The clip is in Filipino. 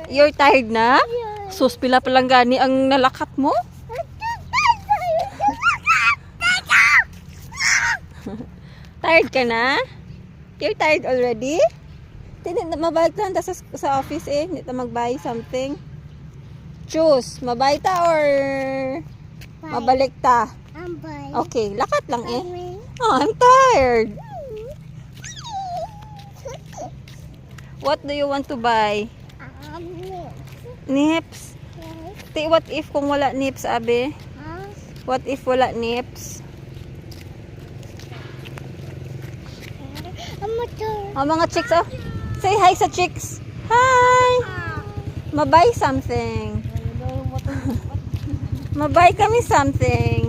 You're tired na? Sus, pila palang gani ang nalakat mo? Tired ka na? You're tired already? Hindi na mabalik ta sa office eh. Hindi ta mag-buy something. Choose, mabay ta or mabalik ta? Okay, lakat lang eh. Oh, I'm tired. What do you want to buy? Nips? What if kung wala nips, Abe? What if wala nips? Oh, mga chicks, oh. Say hi sa chicks. Hi! Mabay something. Mabay kami something.